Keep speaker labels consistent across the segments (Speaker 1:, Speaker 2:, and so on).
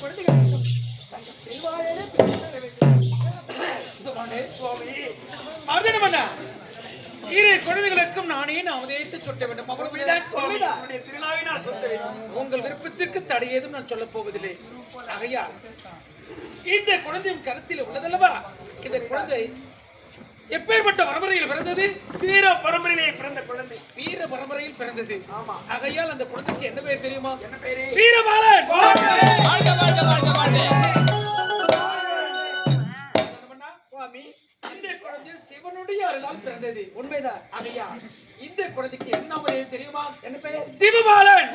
Speaker 1: குழந்தைகளுக்கும் தங்கள் செல்வாயே பெற்றுத்தர வேண்டும். சுவாமி அர்ஜுன மன்னா, இரு குழந்தைகளுக்கும் நானே அவதேத்து சொட்ட வேண்டும். உங்கள் விருப்பத்திற்கு தடையேதும் நான் சொல்ல போவதில்லை. ஆகையா இந்த குழந்தையும் கருத்தில் உள்ளதல்லவா? இந்த குழந்தை எப்பேற்பட்ட பரம்பரையில் பிறந்தது? வீர பரம்பரையிலே பிறந்த குழந்தை. வீர பரம்பரையில் பிறந்தது. ஆமா. ஆகையால் அந்த குழந்தைக்கு என்ன பெயர் தெரியுமா? என்ன பெயர்? வீரபாலன். சுவாமி, இந்த குழந்தை சிவனுடைய அருளால் பிறந்தது. உண்மைதான். ஆகையா இந்த குழந்தைக்கு என்ன பெயர் தெரியுமா? என்ன பெயர்? சிவபாலன்.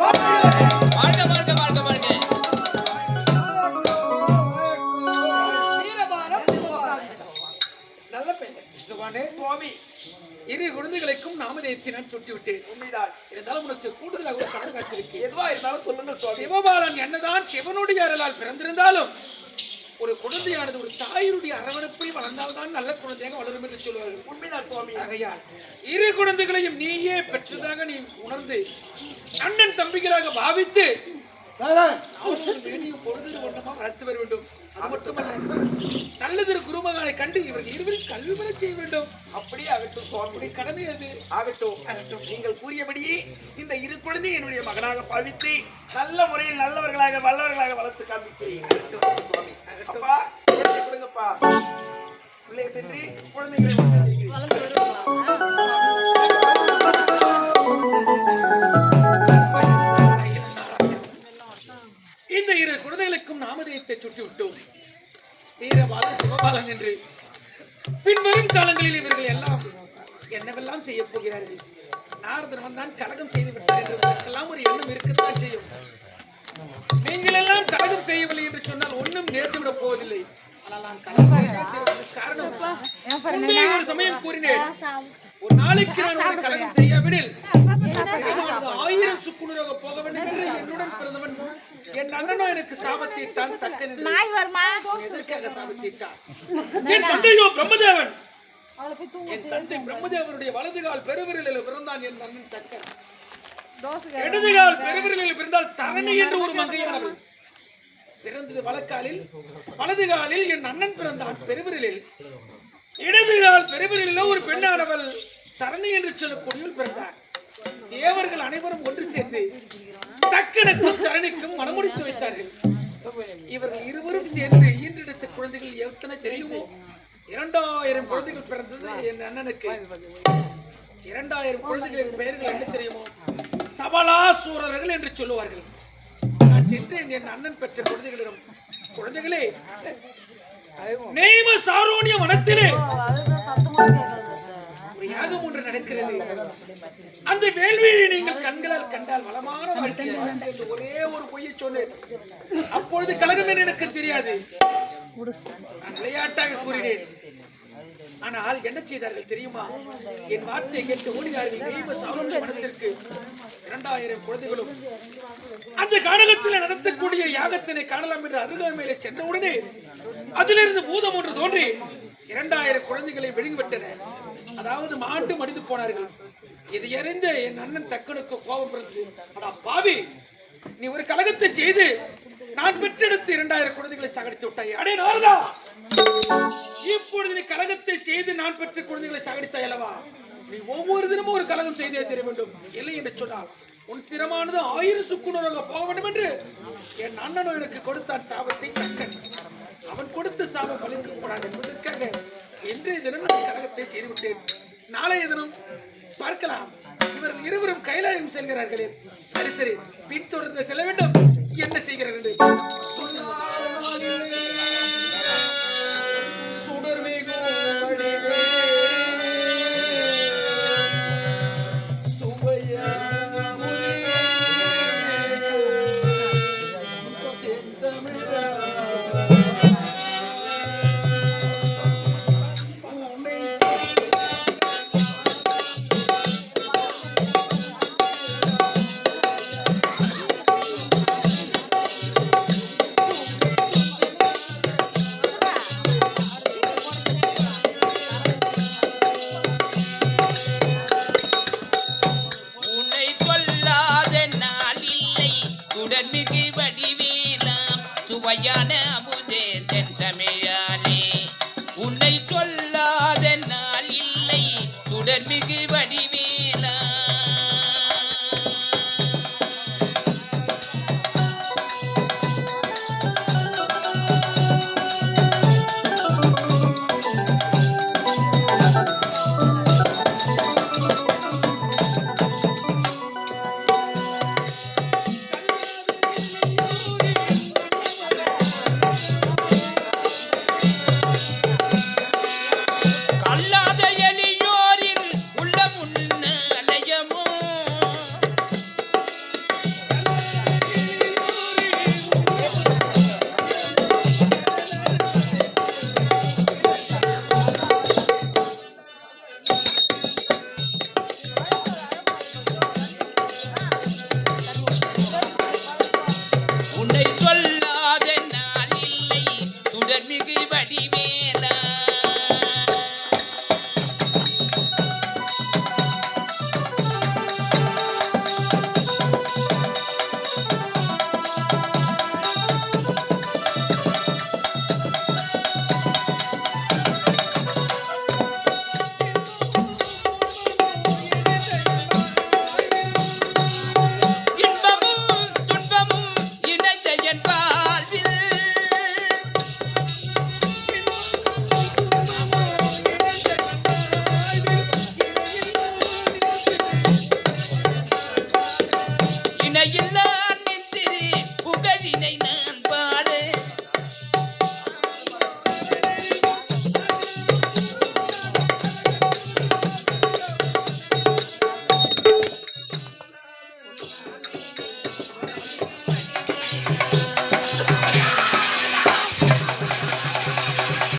Speaker 1: சுவாமி, இரு குழந்தைகளுக்கும் நாமதேயத்தை நான் சுட்டிவிட்டேன். உண்மைதான். இருந்தாலும் உனக்கு கூடுதலாக ஒரு கடன் காத்திருக்கு. எதுவா இருந்தாலும் சொல்லுங்கள் சுவாமி. சிவபாலன் என்னதான் சிவனுடைய அருளால் பிறந்திருந்தாலும் ஒரு குழந்தையானது ஒரு தாயினுடைய அரவணைப்பில் வளர்ந்தால்தான் நல்ல குழந்தையாக வளரும் என்று சொல்வார்கள். உண்மைதான் சுவாமி. ஆகையால் இரு குழந்தைகளையும் நீயே பெற்றதாக நீ உணர்ந்து அண்ணன் தம்பிகளாக பாவித்து பொழுது ஒன்றமாக வளர்த்து வர வேண்டும். அது மட்டுமல்ல, நல்லது குருமகனை கண்டு இவர்கள் இருவரும் கல்வி பெற செய்ய வேண்டும். அப்படியே ஆகட்டும் சுவாமி, கடமை அது. ஆகட்டும் ஆகட்டும். நீங்கள் கூறியபடியே இந்த இரு குழந்தை என்னுடைய மகனாக பாவித்து நல்ல முறையில் நல்லவர்களாக வல்லவர்களாக வளர்த்து காண்பிக்கிறேன். அப்பா கொடுங்கப்பா, பிள்ளையை சென்று குழந்தைகளை இந்த இரு குழந்தைகளுக்கும் நாமதேயத்தை சுட்டி விட்டோம். வீரபாலன் சிவபாலன் என்று பின்வரும் காலங்களில் இவர்கள் எல்லாம் என்னவெல்லாம் செய்ய போகிறார்கள்? நாரதன் வந்தான் கலகம் செய்து விட்டார் என்று ஒரு எண்ணம் இருக்கத்தான் செய்யும். நீங்கள் எல்லாம் கலகம் செய்யவில்லை என்று சொன்னால் ஒன்றும் நேர்ந்துவிட போவதில்லை. ஆனால் நான் கலகம் செய்ததற்கு காரணம் ஒரு சமயம் கூறினேன், ஒரு நாளைக்கு நான் ஒரு கலகம் செய்யாவிடில் 1000 சுக்குநூறாக போக வேண்டும் என்று என்னுடன் பிறந்தவன் என் அண்ணனோ எனக்கு சாபத்திட்டான். தக்கன் எதற்காக சாபத்திட்டான்? என் தந்தையோ பிரம்மதேவன். என் தந்தை பிரம்மதேவனுடைய வலதுகால் பெருவிரலில் பிறந்தான் என் அண்ணன் தக்கன். இடதுகால் பெருவிரலில் பிறந்தால் தரணி என்று ஒரு மங்கையானவள் பிறந்தது வலக்காலில். வலதுகாலில் என் அண்ணன் பிறந்தான் பெருவிரலில். இடதுகால் பெருவிரலில் ஒரு பெண்ணானவள் தரணி என்று சொல்லக்கூடியவள் பிறந்தார். தேவர்கள் அனைவரும் ஒன்று சேர்ந்து தக்கனுக்கும் தரணிக்கும் மனமுடித்து வைத்தார்கள். இவர்கள் இருவரும் சேர்ந்து ஈன்றெடுத்த குழந்தைகள் எத்தனை தெரியுமோ? 2000 குழந்தைகள் பிறந்தது என் அண்ணனுக்கு. 2000 குழந்தைகளின் பெயர்கள் என்ன தெரியுமோ? சபலாசூரர்கள் என்று சொல்லுவார்கள். நான் சென்றேன் என் அண்ணன் பெற்ற குழந்தைகளிடம், குழந்தைகளே, நேம சாரோனிய வனத்திலே ஒரு யாகம் ஒன்று நடக்கிறது. அந்த வேள்வியை நீங்கள் கண்களால் கண்டால் வளமான வாழ்க்கை என்று ஒரே ஒரு பொய்யை சொன்னேன். அப்பொழுது கலகம் என்று எனக்கு தெரியாது. நான் விளையாட்டாக கூறினேன். ஆனால் என்ன செய்தார்கள் தெரியுமா? என் வார்த்தையை கேட்டு ஓடினார்கள். நேம சாரோனிய வனத்திற்கு 2000 குழந்தைகளும் அந்த கானகத்தில் நடத்தக்கூடிய யாகத்தினை காணலாம் என்று அருகாமையிலே சென்றவுடனே அதிலிருந்து பூதம் ஒன்று தோன்றி 2000 குழந்தைகளை விழுங்கிவிட்டன. அதாவது மாண்டு மடிந்து போனார்கள். இதை அறிந்த என் அண்ணன் தக்கனுக்கு கோபம் பிறந்தது. பாவி, நீ ஒரு கலகத்தை செய்து நான் பெற்றெடுத்து 2000 குழந்தைகளை சாகடித்து விட்டாய். அடே நாரதா, இப்பொழுது நீ கலகத்தை செய்து நான் பெற்ற குழந்தைகளை சாகடித்தாய் அல்லவா? நீ ஒவ்வொரு தினமும் ஒரு கலகம் செய்தே தெரிய வேண்டும். இல்லை என்று சொன்னால் உன் சிரமானது 1000 சுக்குநூறாக போக வேண்டும் என்று என் அண்ணனும் எனக்கு கொடுத்தான் சாபத்தை. தக்கன் அவன் கொடுத்த சாபம் பலிக்க கூடாது என்பதற்காக இன்றைய தினம் நான் கலகத்தை செய்துவிட்டேன். நாளைய தினம் பார்க்கலாம். இவர்கள் இருவரும் கைலாயம் செல்கிறார்களே. சரி சரி, பின்தொடர்ந்து செல்ல வேண்டும். என்ன செய்கிறார்கள்?
Speaker 2: வையான